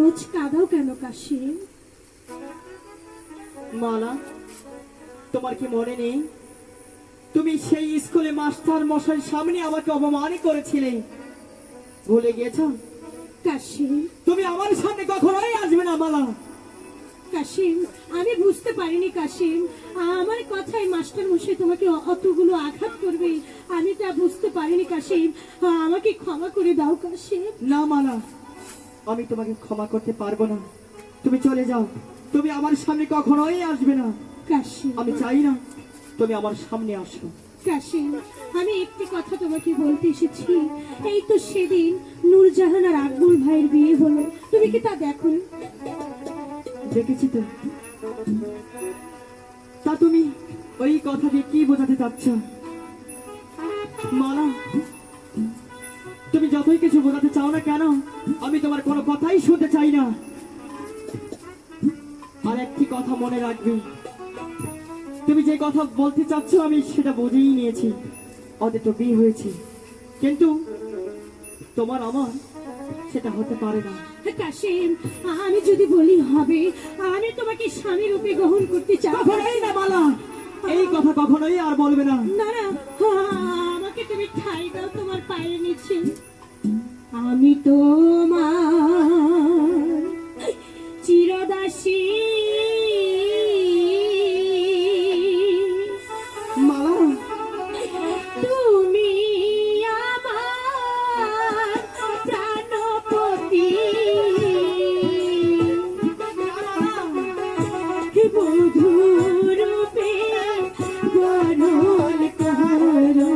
রোজ কাঁদাও কেন কাশিম? মালা, তোমার কি মনে নেই তুমি সেই স্কুলে মাস্টার মশাইয়ের সামনে আমাকে অপমান করেছিলে? ভুলে গিয়েছো? কাশিম, তুমি আমার সামনে কখনোই আসবে না মালা। কাশিম, আমি বুঝতে পারিনি কাশিম, আমার কথায় মাস্টার মশাই তোমাকে অতগুলো আঘাত করবে, আমি তা বুঝতে পারিনি কাশিম, আমাকে ক্ষমা করে দাও কাশিম। না মালা, আমি তোমাকে ক্ষমা করতে পারবো না। তুমি চলে যাও, তুমি আমার সামনে কখনোই আসবে না। কাশিম, আমি চাই না তুমি আমার সামনে আসো। কাশিম, আমি একটি কথা তোমাকে বলতে এসেছি। এই তো সেদিন নূরজাহান আর আকবর ভাইয়ের বিয়ে হলো, তুমি কি তা দেখো? দেখেছি তো। তা তুমি ওই কথা দিয়ে কি বোঝাতে চাচ্ছ মালা? তুমি যতই কিছু বোঝাতে চাও না কেন, আমি তোমার কোনো কথাই শুনতে চাই না। আর একটি কথা মনে রাখবে, তুমি যে কথা বলতে চাচ্ছ আমি সেটা বুঝেই নিয়েছি। ওদের তো বিয়ে হয়েছে, কিন্তু তোমার আমার সেটা হতে পারে না। কাশিম, আমি যদি বলি হবে, আমি তোমাকে স্বামী রূপে গ্রহণ করতে চাই। কখনোই না মালা, এই কথা কখনোই আর বলবে না। না না, আমাকে তুমি ঠাই দাও তোমার পায়ের নিচে। আমি তোমার চিরদাসী। মালা, তুমি আমার প্রাণপতি, বধূরূপে বরণ করো।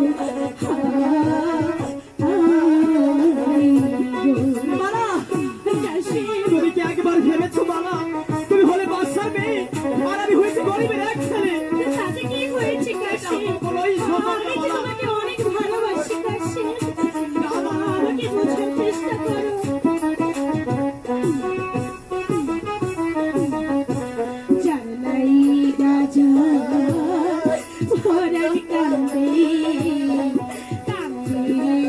মালা, তুমি কি একবার ভেবেছো মালা, তুমি হলে বাদশার মেয়ে আর আমি হয়েছি গরিবের এক ছেলে? তাতে কি হয়েছে কাশি? কখনোই সম্ভব না আমি মালা। তোমাকে অনেক ভালোবাসি কাশি, না মালা, আমাকে বোঝার চেষ্টা করো। জানাই গাজা ভরার কান্দে, কান্দে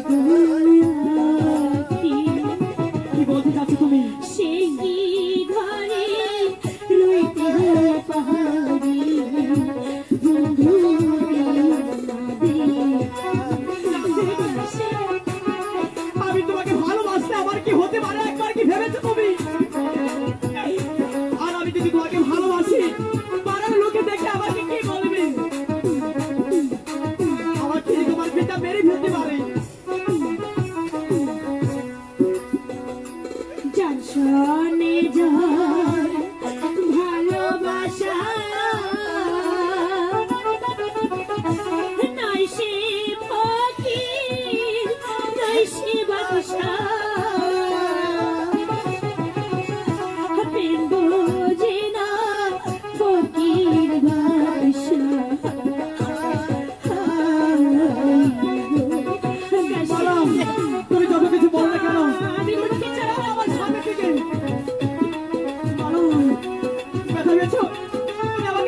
গোলাপি। কি বলতে চাচ্ছ তুমি? সেই ঘরে রইতে পাহাড়ি বন্ধু আমি তোমাকে ভালোবাসতে আমার কি হতে পারে একবার কি ভেবেছো তুমি? আর আমি যদি তোমাকে ভালোবাসি, পাড়ার লোকে দেখে আমাকে কি বলবে? আমাকে তোমার পিতা মেরে ফেলতে পারে। যার সনে যার ভালোবাসা, নয় সে ফকির, নয় সে বাদশা। প্রেম বোঝে না ফকির বাদশা। মালা, তুমি যত কিছু বলো না কেন, আমি তোমাকে ছাড়া আমার সামনে থেকে মালা, ব্যথা পেয়েছো? তুমি আমাকে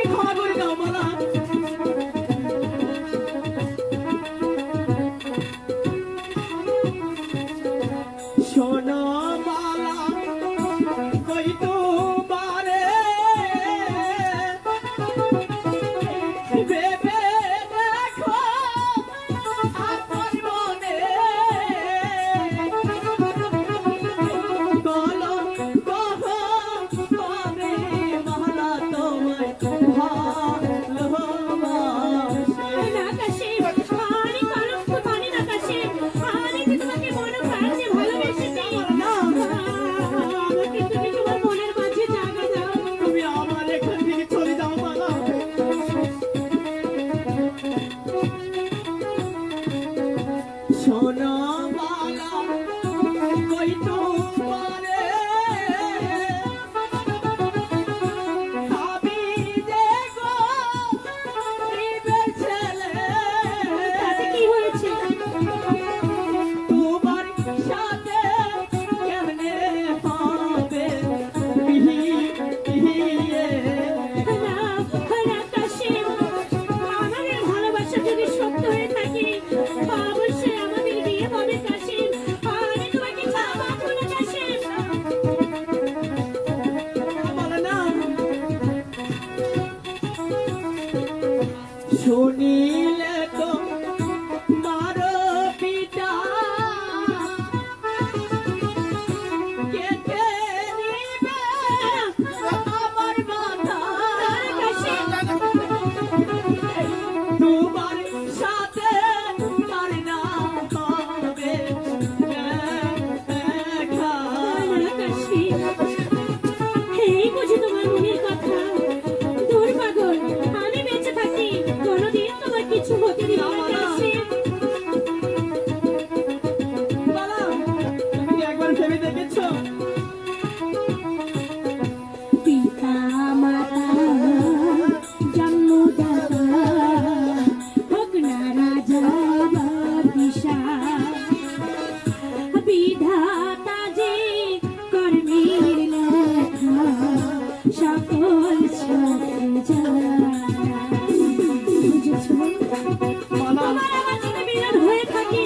কাশিম, এই বুঝি তোমার মনের কথা। দূর পাগল, আমি বেঁচে থাকি কোনোদিন তোমার কিছু হতে দিব না কাশিম। বালা, তুমি কি একবার ভেবে দেখেছো? পিতা মাতা জন্মদাতা হোক না রাজা বা বিশাল, বিধাতা যে কর্মের লেখা সকল বুঝেছ? বালা, তোমার আমার যদি বিরোধ হয়ে থাকে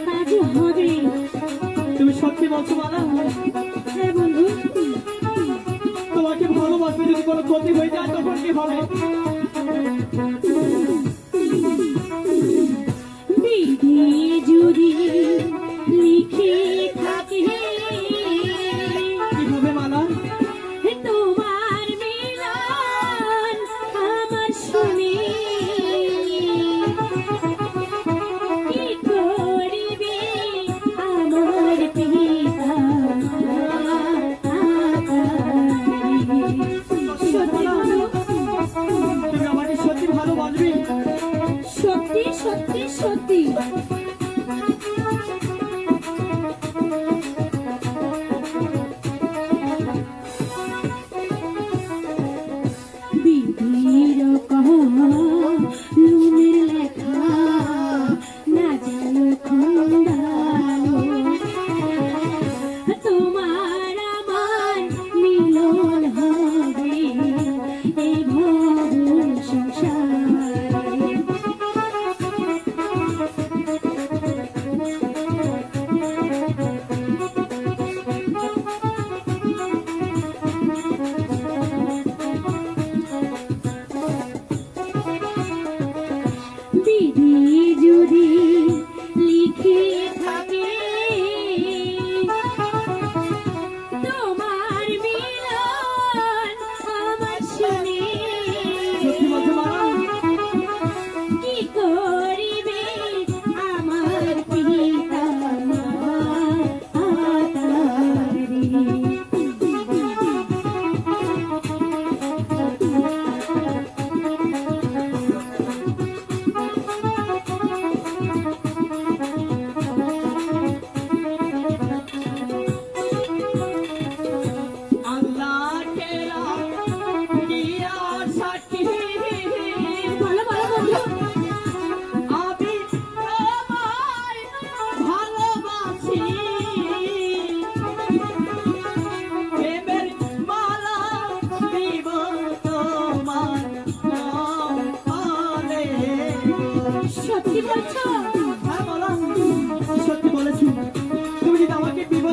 কাজও হবে। তুমি সত্যি বলছো বালা? হ্যাঁ বন্ধু, তোমাকে ভালোবাসবে যদি কোনো ক্ষতি হয়ে যায় তখন কি হবে? বিধি যদি লিখে থাকে